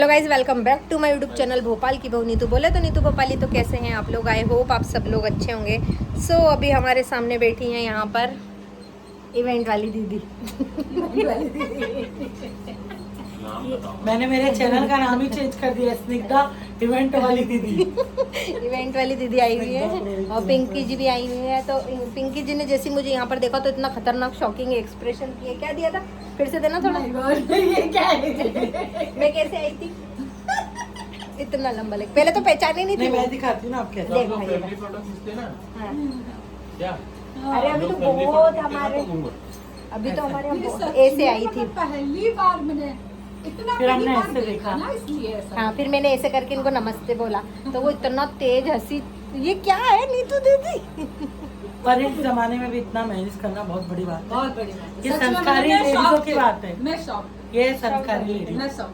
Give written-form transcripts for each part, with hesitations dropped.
Hello guys, welcome back to my YouTube channel Bhopal की बहू नीतू बोले। तो नीतू भोपाली, तो कैसे हैं आप लोग? आई होप आप सब लोग अच्छे होंगे। सो अभी हमारे सामने बैठी हैं यहाँ पर इवेंट वाली दीदी। मैंने मेरे चैनल का नाम ही चेंज कर दिया, स्निग्धा इवेंट वाली दीदी। इवेंट वाली दीदी आई हुई है और पिंकी जी भी आई हुई है। तो पिंकी जी ने जैसे मुझे यहाँ पर देखा तो इतना खतरनाक शॉकिंग एक्सप्रेशन किए। क्या दिया था? फिर से देना थोड़ा। ये क्या है? मैं कैसे आई थी? इतना लंबा लेग, पहले तो पहचानी नहीं थी। मैं दिखाती हूँ ना आप कैसे। देख भाई, फैमिली फोटो खींचते ना हाँ। क्या? अरे अभी तो बहुत हमारे, अभी तो हमारे यहाँ बहुत ऐसे आई थी। पहली बार मैंने इतना फिर हमने पहली बार ऐसे देखा देखा ना, इसलिए ऐसा। हाँ, फिर मैंने ऐसे करके इनको नमस्ते बोला तो वो इतना तेज हंसी। ये क्या है नीतू दीदी? पर इस जमाने में भी इतना मैनेज करना बहुत बड़ी बात है। बहुत बड़ी बात है। ये सच में संस्कारी मैं लेडीजों शॉक की थी। बात है। मैं शॉक, ये संस्कारी लेडी। मैं शॉक,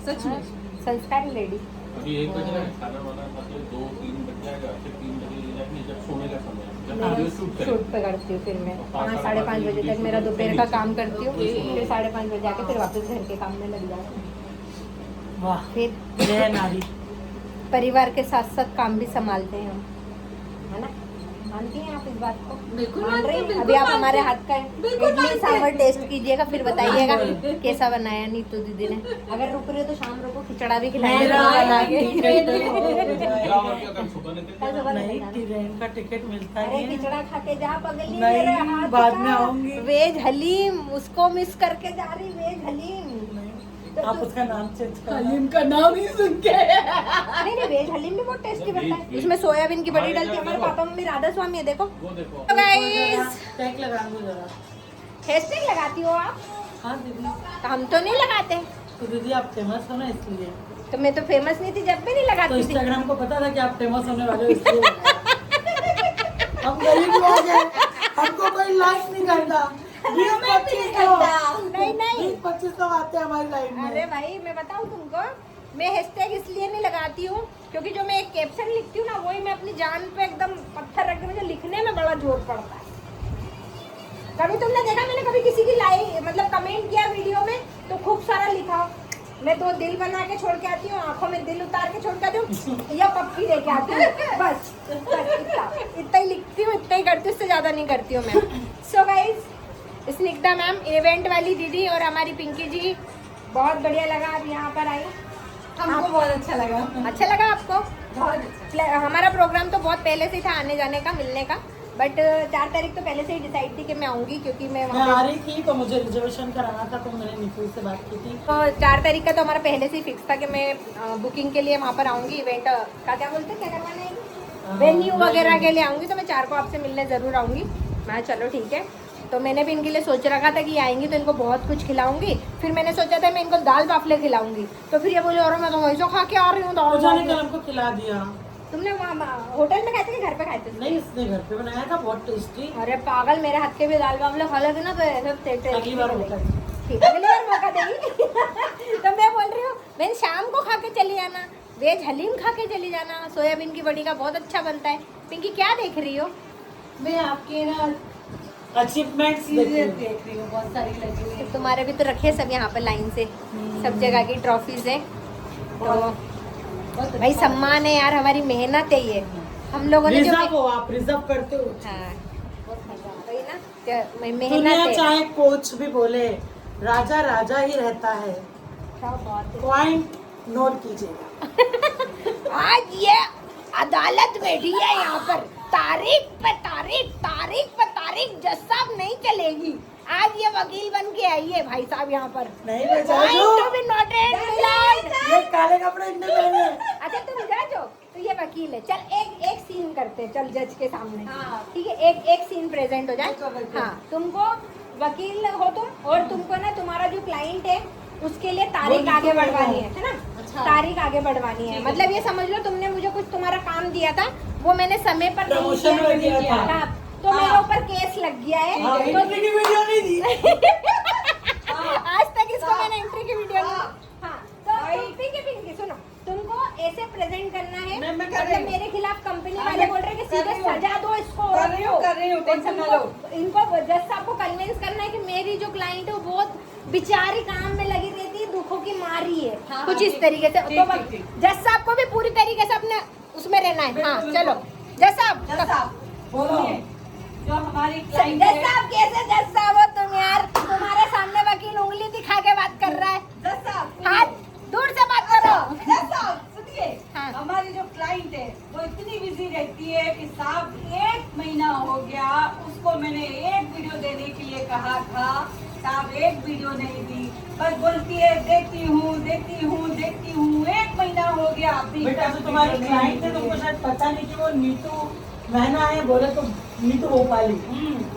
सच में। संस्कारी लेडी। अभी 1 बज रहा है, खाना वाना खाते 2-3 बज जाएगा, फिर 3 बजे जाके जब सोने का समय है, जब वीडियो शूट करें शूट पे करती हूँ फिर मैं 5-5:30 बजे तक मेरा दोपहर का काम करती हूँ। फिर 5:30 बजे जाके फिर वापस घर के काम में लग जाती हूँ। वाह, फिर जय नारी। परिवार के साथ साथ काम भी संभालते हैं हम, है ना? मानती हैं आप इस बात को? बिल्कुल मान मानती रही हूँ, हैं? बिल्कुल अभी आप मानती हमारे हूँ। हाथ का बिल्कुल इडली मानती सांभर हूँ। टेस्ट कीजिएगा, फिर बताइएगा बिल्कुल। कैसा बनाया नीतू दीदी ने। अगर रुक रही हो तो शाम को खिचड़ा भी खिलाएंगे मेरा बना के। क्या और क्या कल सुबह लेते कल थे? सुबह नहीं, बताना। ट्रेन का टिकट मिलता अरे नहीं है। खिचड़ा खा के जा पगली, नहीं, मेरे हाथ बाद का में आऊंगी। वेज हलीम, उसको मिस करके जा रही वेज हलीम। आप उसका नाम चेंज कर। हलीम का नाम ही सुन के नहीं नहीं, वेज हलीम भी बहुत टेस्टी बनता है। उसमें सोयाबीन की बड़ी डलती है। हमारे पापा मम्मी राधा स्वामी है, देखो। वो देखो तो गाइस, टैग लगा दो जरा। हेयरस्टाइल लगाती हो आप? हाँ दीदी, तो हम तो नहीं लगाते। तो दीदी आप फेमस हो ना इसलिए। तो मैं तो फेमस नहीं थी जब भी नहीं तो लगाती थी। इंस्टाग्राम को पता था कि आप फेमस होने वाले हो इसलिए। हम गरीब लोग हैं, हमको कोई लाइक नहीं करता। नहीं नहीं, 20-25 लोग आते हैं हमारी लाइफ में। अरे भाई मैं बताऊँ तुमको, मैं हैशटैग इसलिए नहीं लगाती हूँ क्योंकि जो मैं एक कैप्शन लिखती हूँ ना, वही मैं अपनी जान पे एकदम पत्थर रख के, मुझे लिखने में बड़ा जोर पड़ता है। कभी तुमने देखा मैंने कभी किसी की लाइक मतलब कमेंट किया वीडियो में तो खूब सारा लिखा? मैं 2 दिल बना के छोड़ के आती हूँ, आंखों में दिल उतार के छोड़ के आती हूँ, या पप्पी लेके आती हूँ। बस इतना ही लिखती हूँ, इतना ही करती हूँ, उससे ज्यादा नहीं करती हूँ मैं। So guys, Snigdha ma'am, event वाली दीदी और हमारी पिंकी जी, बहुत बढ़िया लगा आप यहाँ पर आई। हमको बहुत अच्छा लगा। अच्छा लगा आपको? बहुत अच्छा। हमारा प्रोग्राम तो बहुत पहले से ही था आने जाने का, मिलने का, बट 4 तारीख तो पहले से ही डिसाइड थी कि मैं आऊँगी क्योंकि मैं मैं वहाँ आ रही थी तो मुझे रिजर्वेशन कराना था, तो मैंने निखिल से बात की थी। तो 4 तारीख का तो हमारा पहले से ही फिक्स था कि मैं बुकिंग के लिए वहाँ पर आऊँगी। इवेंट का क्या बोलते हैं, क्या करवाना है, वेन्यू वगैरह के लिए आऊँगी। तो मैं 4 को आपसे मिलने ज़रूर आऊँगी। मैं चलो ठीक है। तो मैंने भी इनके लिए सोच रखा था कि आएंगी तो इनको बहुत कुछ खिलाऊंगी। फिर मैंने सोचा था मैं इनको दाल बाफले खिलाऊंगी, तो फिर ये बोले और मैं तो वहीं से खा के आ रही हूँ दाल पूजा ने बाफले। कल हमको खिला दिया। तुमने वहाँ होटल में खाए थे कि घर पे खाए थे? नहीं, इसने घर पे बनाया था, बहुत टेस्टी। अरे पागल, मेरे हाथ के भी दाल बाफले खा लेते ना तो ऐसे अगली बार होता है। ठीक है, अगली बार मौका देगी। तो मैं बोल रही हूँ बहन, शाम को खा के चली जाना, वेज हलीम खा के चली जाना, सोयाबीन की बड़ी का बहुत अच्छा बनता है। पिंकी क्या देख रही हो? मैं आपके ना अचीवमेंट्स चीजें देख रही हूँ, बहुत सारी लगी हुई है। तुम्हारे भी तो रखे सब यहाँ पर लाइन से, सब जगह की ट्रॉफीज है। तो बहुत भाई अच्छा। सम्मान है यार, हमारी मेहनत है ये। हम लोगों ने जो रिजर्व हो, आप रिजर्व करते हो। हाँ, वही ना, क्या मेहनत दुनिया है। चाहे कोच भी बोले, राजा राजा ही रहता है। क्या बात है। पॉइंट नोट कीजिएगा। आज ये अदालत बैठी है यहाँ पर, तारीख पे तारीख, तारीख पे तारीख, जज साहब नहीं चलेगी। आज ये वकील बन के आई है भाई साहब यहाँ पर। नहीं बचा Point to be noted, Milan। ये काले कपड़े इनने पहने। अच्छा तुम जज हो तो ये वकील है। चल एक सीन करते हैं, चल जज के सामने। हाँ। ठीक है, एक सीन प्रेजेंट हो जाए। बिल्कुल। हाँ, तुमको वकील हो तुम, और तुमको ना तुम्हारा जो क्लाइंट है उसके लिए तारीख आगे बढ़वानी है ना? अच्छा। तारीख आगे बढ़वानी है, मतलब ये समझ लो तुमने मुझे कुछ तुम्हारा काम दिया था, वो मैंने समय पर नहीं प्रमोशन में दिया था। हाँ, तो मेरे ऊपर केस लग गया है। हाँ, तो एंट्री की वीडियो नहीं दी। आज तक इसको मैंने एंट्री की वीडियो नहीं। हाँ, तो पिंकी सुनो, तुमको ऐसे प्रेजेंट करना है, मैं कर रही मतलब हूँ। मेरे खिलाफ कंपनी हाँ, वाले मैं बोल रहे हैं कि कर सीधे रही हूँ। सजा दो इसको। कर रही हूँ, टेंशन ना लो। इनको जज साहब को कन्विंस करना है कि मेरी जो क्लाइंट है वो बहुत बेचारी काम में लगी रहती है, दुखों की मारी है हाँ, कुछ हाँ, इस ठीक, तरीके से। ठीक, तो ठीक, ठीक। जज साहब को भी पूरी तरीके से अपने उसमें रहना है। हाँ बिल्कुल, चलो बिल्कुल। जज साहब जज साहब बोलो। सुनिए, जो हमारी क्लाइंट जज है, साहब कैसे जज साहब हो तुम यार? तुम्हारे सामने वकील उंगली दिखा के बात कर रहा है। जज साहब सुनिए। हाथ दूर से बात करो। जज साहब सुनिए, हाँ। हमारी जो क्लाइंट है वो इतनी बिजी रहती है कि साहब 1 महीना हो गया, उसको मैंने एक वीडियो देने के लिए कहा था, साहब एक वीडियो नहीं दी, बस बोलती है देती हूँ देती हूँ देती हूँ। 1 महीना हो गया अभी बेटा तक तो तुम्हारी वीडियो क्लाइंट नहीं है, तुमको दी। शायद पता नहीं कि वो नीतू महना है, बोले तो नीतू भोपाली,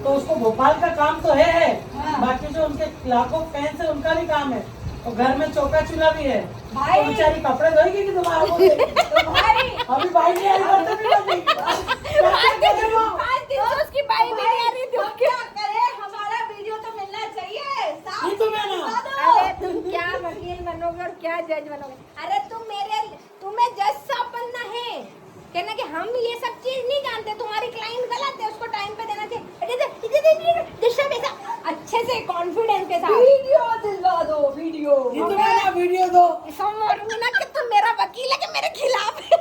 तो उसको भोपाल का काम तो है। हाँ। बाकी जो उनके लाखों फैंस है उनका भी काम है, और घर में चौका चूल्हा भी है। भाई। तो बेचारी कपड़े धोएगी कि तुम्हारा वो देगी? तो भाई अभी भाई नहीं आई बर्तन भी बनेगी। क्या कर रहे हो? 5 दिन से उसकी बाई भी नहीं आ रही थी। हम क्या करें, हमारा वीडियो तो मिलना चाहिए। साहब नीतू महना। बता दो। अरे तुम क्या वकील बनोगे और क्या जज बनोगे? अरे तुम्हें जज साहब बनना है। कहना कि हम ये सब चीज नहीं जानते, तुम्हारी क्लाइंट गलत है, उसको टाइम पे देना चाहिए। दिशा बेटा अच्छे से कॉन्फिडेंस के साथ वीडियो दिलवा दो, वीडियो। नीतू महना वीडियो दो। समझूंगी ना कि तुम मेरा वकील है कि मेरे खिलाफ है।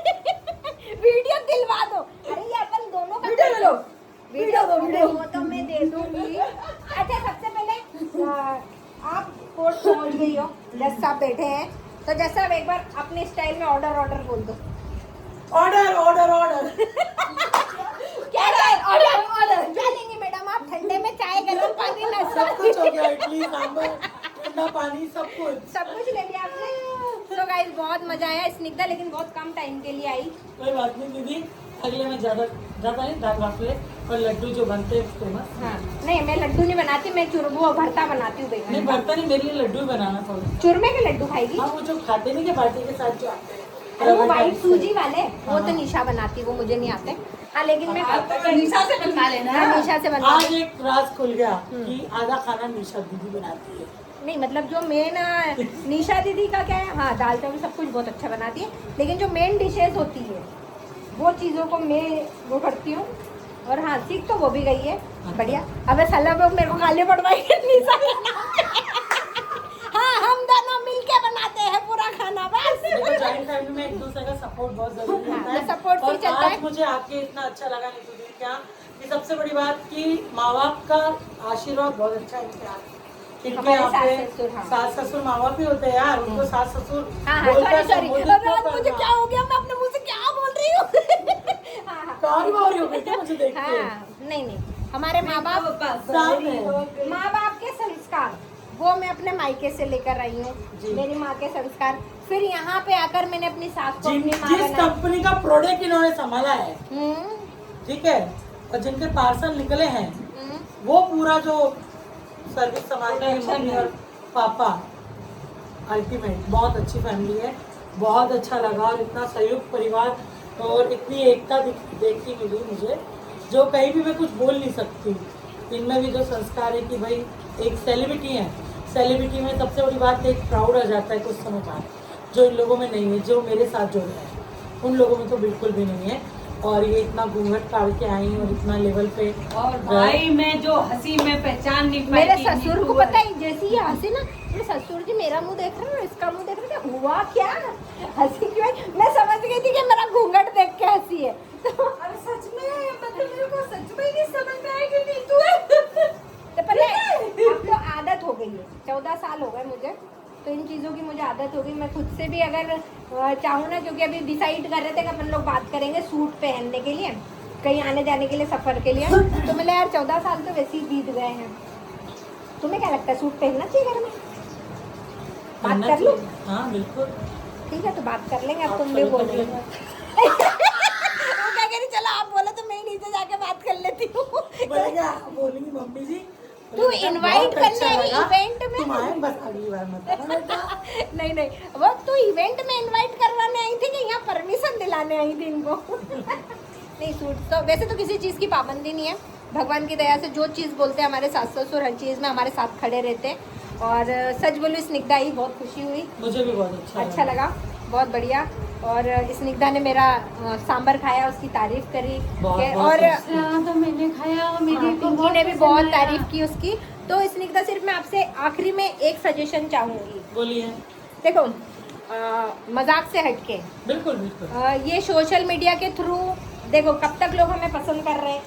वीडियो दिलवा दो। अरे ये अपन दोनों का वीडियो ले लो। वीडियो दो, वीडियो। वो तो मैं दे दूंगी। अच्छा सबसे पहले आप कोर्ट पहुंच गई हो, जज साहब बैठे हैं, तो जज साहब एक बार अपने स्टाइल में ऑर्डर बोल दो। Order order order. क्या क्या लेंगे मैडम आप? ठंडे में चाय गर्म पानी सब नाश्ता कुछ हो गया, इडली सांभर ठंडा पानी सब कुछ। सब कुछ ले लिया आपने। तो गाइस बहुत मजा आया। स्निग्धा लेकिन बहुत कम टाइम के लिए आई। कोई बात नहीं दीदी, अगले में ज्यादा नहीं, दाल बाफले और लड्डू जो बनते हैं फेमस। हाँ नहीं मैं लड्डू नहीं बनाती, मैं चूरमा भरता बनाती हूँ नहीं बेगन। भरता नहीं, मेरे लिए लड्डू ही बनाना थोड़ा। चूरमे के लड्डू खाएगी? हाँ वो जो खाते नहीं के बाटी के साथ जो आते हैं, अरे वो रबड़ वाइट टाइप से। सूजी वाले वो हाँ। तो निशा बनाती है, वो मुझे नहीं आते। हाँ लेकिन मैं निशा से बनवा लेना। हाँ, निशा से बनवा आज एक राज खुल गया कि आधा खाना निशा दीदी बनाती है। नहीं मतलब जो मेन निशा दीदी का क्या है, हाँ दाल चावल सब कुछ बहुत अच्छा बनाती है, लेकिन जो मेन डिशेस होती है वो चीज़ों को मैं वो करती हूँ। और हाँ सीख तो वो भी गई है बढ़िया। अब सलाह लोग मेरे को गाली पड़वाएंगे निशा के नाम पे। हाँ हम दोनों मिलके बनाते हैं पूरा खाना बस। देखो जॉइंट फैमिली में एक दूसरे का सपोर्ट बहुत जरूरी होता है। हाँ, सपोर्ट से और चलता है। आज मुझे आके इतना अच्छा लगा नीतू दीदी क्या कि सबसे बड़ी बात कि माँ बाप का आशीर्वाद बहुत अच्छा है इनके हाथ। इनके हमारे यहाँ पे सास ससुर, हाँ। सास ससुर माँ बाप भी होते हैं यार, उनको सास ससुर हाँ बोलकर सॉरी संबोधित अब क्यों आज मुझे करना? क्या हो गया, मैं अपने मुंह से क्या बोल रही हूँ। हाँ कौन बोल रही हो बेटा मुझे देख के? हाँ नहीं हमारे माँ बाप सामने। माँ बाप के संस्कार वो मैं अपने मायके से लेकर आई हूँ। जी। मेरी माँ के संस्कार, फिर यहाँ पे आकर मैंने अपनी सास को अपनी माँ जिस बनाया। कंपनी का प्रोडक्ट इन्होंने संभाला है, हम्म, ठीक है, और जिनके पार्सल निकले हैं हम्म। वो पूरा जो सर्विस संभालते हैं मम्मी और पापा, अल्टीमेट बहुत अच्छी फैमिली है। बहुत अच्छा लगा और इतना संयुक्त परिवार और इतनी एकता देखी मिली मुझे, जो कहीं भी मैं कुछ बोल नहीं सकती। इनमें भी जो संस्कार है कि भाई एक सेलिब्रिटी है, सेलिब्रिटी में सबसे बड़ी बात एक प्राउड आ जाता है कुछ समय बाद, जो इन लोगों में नहीं है, जो मेरे साथ जुड़ रहे हैं उन लोगों में तो बिल्कुल भी नहीं है। और ये इतना घूंघट काट के आई और इतना लेवल पे और भाई मैं जो हंसी में पहचान नहीं पाई मेरे कि ससुर नीतू को पता है जैसी ये हंसी ना, मेरे ससुर जी मेरा मुंह देख रहे हैं और इसका मुंह देख रहे थे, हुआ क्या हंसी क्यों है? मैं समझ गई थी कि मेरा घूंघट देख के हंसी है। तो अरे सच में मतलब मेरे को सच में नहीं समझ में आया कि नीतू है। तो पता है अब तो आदत हो गई है, 14 साल हो गए मुझे, तो इन चीज़ों की मुझे आदत हो गई। मैं खुद से भी अगर चाहूँ ना, क्योंकि अभी डिसाइड कर रहे थे कि अपन लोग बात करेंगे सूट पहनने के लिए, कहीं आने जाने के लिए, सफ़र के लिए, तो मैंने यार 14 साल तो वैसे ही बीत गए हैं। तुम्हें क्या लगता है सूट पहनना चाहिए घर में? बात कर लो। हाँ बिल्कुल। ठीक है तो बात कर लेंगे। अब आप तुम भी चलो बोलो। कर वो क्या कह रही, चलो आप बोलो तो मैं ही नीचे जाके बात कर लेती हूँ। बोलेगा बोलेंगी मम्मी जी तू invite बहुत अच्छा करने आई लगा। event में? तुम आए बस अगली बार मत आना बेटा। नहीं वो तो इवेंट में इनवाइट करवाने आई थी कि यहाँ परमिशन दिलाने आई थी इनको। नहीं सूट तो वैसे तो किसी चीज़ की पाबंदी नहीं है, भगवान की दया से जो चीज़ बोलते हैं हमारे सास ससुर हर चीज़ में हमारे साथ खड़े रहते हैं। और सच बोलो स्निग्धा ही बहुत खुशी हुई, मुझे भी बहुत अच्छा लगा, बहुत बढ़िया। और स्निग्धा ने मेरा सांबर खाया, उसकी तारीफ करी बहुत और तो मैंने खाया और मेरी को पिंकी ने भी बहुत तारीफ की उसकी। तो स्निग्धा सिर्फ मैं आपसे आखिरी में एक सजेशन चाहूँगी, बोलिए। देखो मजाक से हटके बिल्कुल बिल्कुल। ये सोशल मीडिया के थ्रू देखो कब तक लोग हमें पसंद कर रहे हैं,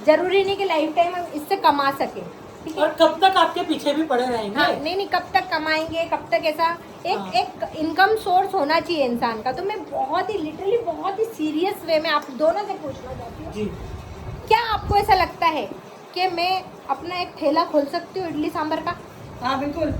जरूरी नहीं कि लाइफ टाइम हम इससे कमा सके, ठीक है? और कब तक आपके पीछे भी पड़े रहेंगे? हाँ, नहीं कब तक कमाएंगे, कब तक ऐसा एक हाँ। एक इनकम सोर्स होना चाहिए इंसान का। तो मैं बहुत ही लिटरली बहुत ही सीरियस वे में आप दोनों से पूछना चाहती हूँ, जी। क्या आपको ऐसा लगता है कि मैं अपना एक ठेला खोल सकती हूँ इडली सांभर का? हाँ बिल्कुल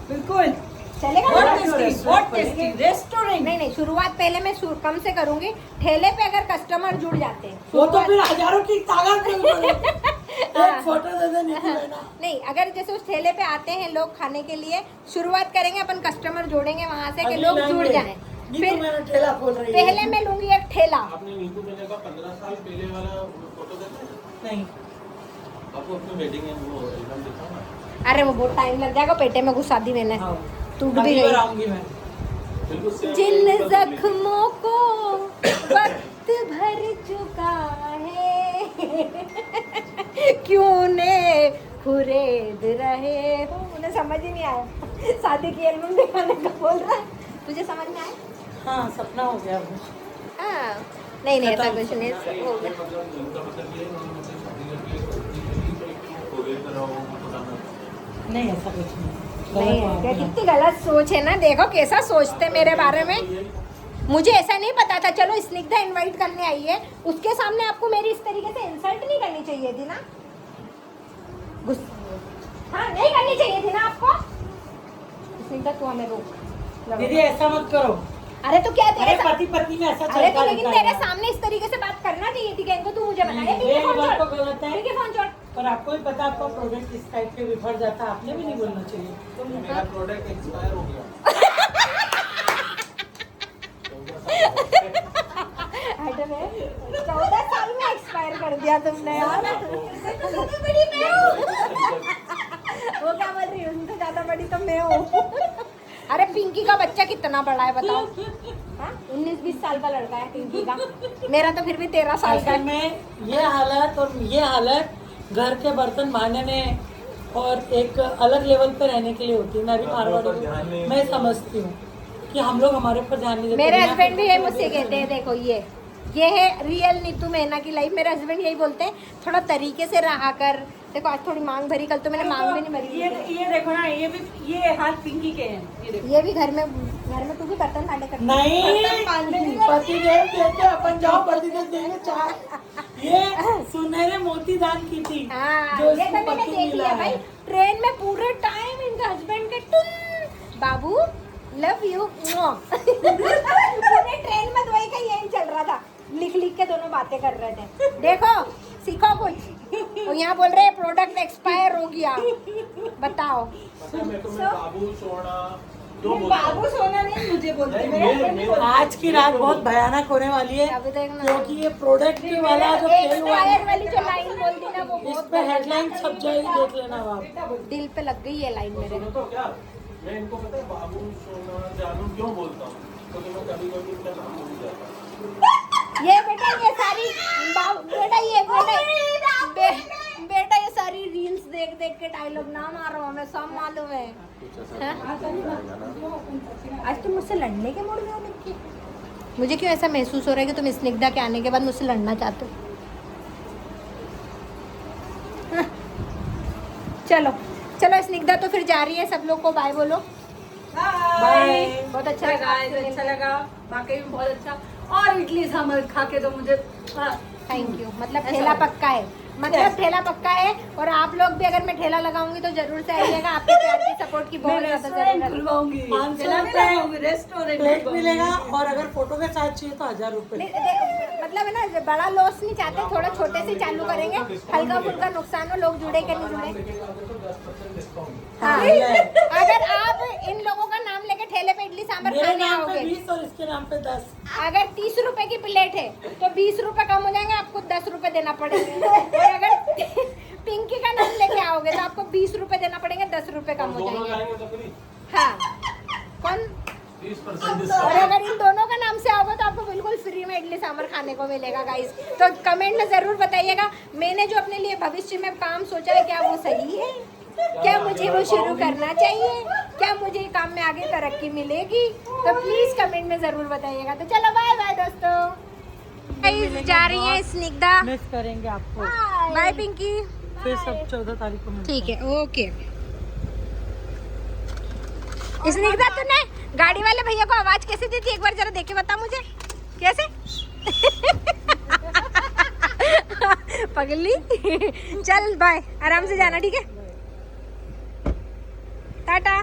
बिल्कुल। चलेगा बहुत ना? टेस्टी, बहुत टेस्टी रेस्टोरेंट। नहीं शुरुआत पहले मैं कम से करूंगी। ठेले पे अगर कस्टमर जुड़ जाते हैं वो तो शुरुआत- फिर हजारों की तादाद में पड़े। एक फोटो दे दे नीतू बहना। नहीं, अगर जैसे उस ठेले पे आते हैं लोग खाने के लिए, शुरुआत करेंगे अपन, कस्टमर जोड़ेंगे वहां से कि अगली लोग लाइन जुड़ में, जाएं। नीतू फिर मेरा ठेला खोल रही है। पहले मैं लूंगी एक ठेला। आपने नीतू मैंने का 15 साल पहले वाला फोटो देखा है? नहीं, आपको अपनी वेडिंग है वो एल्बम दिखाओ ना। अरे वो बहुत टाइम लग जाएगा, पेटे में घुसा दी मैंने, हाँ। टूट भी अगली गई। बार आऊंगी मैं। बिल्कुल सेम जिन एकदम जख्मों को वक्त भर चुका है क्यों ने खुरेद रहे हो। उन्हें समझ ही नहीं आया, शादी की एल्बम दिखाने का बोल रहा है। तुझे समझ में आया? हाँ, सपना हो गया वो। हाँ, नहीं ऐसा कुछ नहीं हो गया। मतलब उनका मतलब ये है कि मुझे शादी करके कोई तरह वो बताना। नहीं, ऐसा कुछ नहीं। नहीं गलत बात क्या है। कितनी गलत सोच है ना, देखो कैसा सोचते मेरे बारे में। मुझे ऐसा नहीं पता था, चलो स्निग्धा इनवाइट करने आई है, उसके सामने आपको मेरी इस तरीके से इंसल्ट नहीं करनी चाहिए थी ना। हाँ, नहीं करनी चाहिए थी ना आपको। स्निग्धा तू हमें रोक। दीदी ऐसा मत करो। अरे तो क्या अरे तेरे पति पत्नी में ऐसा अरे तो चलता लेकिन रहता तेरे है। सामने इस तरीके से बात करना चाहिए थी कि इनको तू मुझे बता नहीं, दे। ये बात तो गलत है। ठीक है, फोन छोड़। पर आपको भी पता, आपका प्रोडक्ट इस टाइप के बिफर जाता है, आपने भी नहीं बोलना चाहिए। तो मेरा प्रोडक्ट एक्सपायर हो गया। हट में 14 साल में एक्सपायर कर दिया तुमने यार। सबसे बड़ी मैं हूँ। वो क्या बोल रही है, उनसे ज्यादा बड़ी तो मैं हूँ। अरे पिंकी का बच्चा कितना बड़ा है बताओ? 19-20 साल का लड़का है पिंकी का, मेरा तो फिर भी 13 साल का असल है। में ये हालत और ये हालत घर के बर्तन मांजने और एक अलग लेवल पे रहने के लिए होती है। मैं भी मारवाड़ी हूँ, मैं समझती हूँ कि हम लोग हमारे ऊपर ध्यान नहीं देते। मेरे दुनिया हस्बैंड भी के ये ऊपर मुझसे भी कहते हैं, ध्यान देखो ये है रियल नीतू मैना की लाइफ। मेरे हस्बैंड यही बोलते हैं, थोड़ा तरीके से रहा कर। देखो आज थोड़ी मांग भरी, कल तो मैंने मांग भी नहीं भरी। ये देखो ना, ये हाथ पिंकी के हैं। ये देखो। ये भी घर में तू भी बर्तन खाने करती है। नहीं, पतिदेव देते अपन जाओ, पतिदेव देंगे चाय। ये सुनहरे मोती दान की थी हाँ, जो ये इसको तो मैंने पति देख मिला लिया है। भाई। ट्रेन में पूरे टाइम इनके हस्बैंड के टुन बाबू लव यू पूरे ट्रेन में दवाई का यही चल रहा था, लिख लिख के दोनों बातें कर रहे थे। देखो सीखो कुछ। और यहाँ बोल रहे हैं प्रोडक्ट एक्सपायर हो गया, बताओ। पता है मैं बाबू सोना क्यों बोलता हूँ? बाबू सोना नहीं मुझे बोलते, नहीं, मेरे husband भी बोलते। आज की रात बहुत भयानक होने वाली है, अभी देखना। क्योंकि ये प्रोडक्ट वाला जो फेल हुआ है, एक्सपायर वाली जो लाइन बोल दी ना वो इस बहुत पे हेडलाइन छप जाएगी, देख लेना आप। दिल पे लग गई ये लाइन मेरे। सुनो तो क्या, मैं इनको पता है बाबू सोना जानू क्यों बोलता हूँ, क्योंकि मैं कभी कभी इनका नाम भूल जाता हूँ। ये बेटा ये सारी बेटा ये सारी रील्स देख देख के डायलॉग ना मारो, हमें सब मालूम है। आज तुम मुझसे लड़ने के मूड में हो निक्की? मुझे क्यों ऐसा महसूस हो रहा है कि तुम स्निग्धा के आने के बाद मुझसे लड़ना चाहते हो? चलो चलो स्निग्धा तो फिर जा रही है, सब लोग को बाय बोलो। बाय। बहुत अच्छा बाय लगा guys, अच्छा लगा, वाकई में बहुत अच्छा। और इडली सांभर खा के तो मुझे थैंक यू। मतलब ठेला पक्का है, मतलब ठेला पक्का है। और आप लोग भी अगर मैं ठेला लगाऊंगी तो जरूर से आइएगा, आपके प्यार की सपोर्ट की बहुत ज्यादा रेस्टोरेंट जरूरत है। खुलवाऊंगी, 500 ठेला नहीं लगाऊंगी, रेस्टोरेंट प्लेट खुलवाऊंगी। मिलेगा, और अगर फोटो के साथ चाहिए तो 1000 रुपए। मतलब है ना, बड़ा लॉस नहीं चाहते, थोड़ा छोटे से चालू करेंगे, हल्का फुल्का नुकसान हो, लोग जुड़े कि नहीं जुड़े। लेकिन आगे तो 10% डिस्काउंट। हाँ, ये है। अगर आप इन लोगों का नाम लेके ठेले पे इडली सांभर मेरे खाने नाम पे आओगे, 20 और इसके नाम पे 10। अगर 30 रुपए की प्लेट है तो 20 रुपए कम हो जाएंगे, आपको 10 रुपए देना पड़ेंगे। और अगर पिंकी का नाम लेके आओगे तो आपको 20 रुपए देना पड़ेंगे, 10 रुपए कम हो दोनों जाएंगे। जाएंगे तो फ्री हाँ, कौन? 30% और डिस्काउंट। अगर इन दोनों का नाम से आओगे तो आपको बिल्कुल फ्री में इडली सांभर खाने को मिलेगा गाइस। तो कमेंट में जरूर बताइएगा, मैंने जो अपने लिए भविष्य में काम सोचा है क्या वो सही है, क्या मुझे वो शुरू करना चाहिए, क्या मुझे काम में आगे तरक्की मिलेगी, तो प्लीज कमेंट में जरूर बताइएगा। तो चलो बाय बाय दोस्तों। जा रही है स्निग्धा, मिस करेंगे आपको। बाय पिंकी। फिर सब 14 तारीख को मिलते ठीक है, ओके। स्निग्धा तूने गाड़ी वाले भैया को आवाज कैसे दी थी, एक बार जरा देख के बता मुझे, कैसे? पगली। चल बाय, आराम से जाना, ठीक है, टाटा।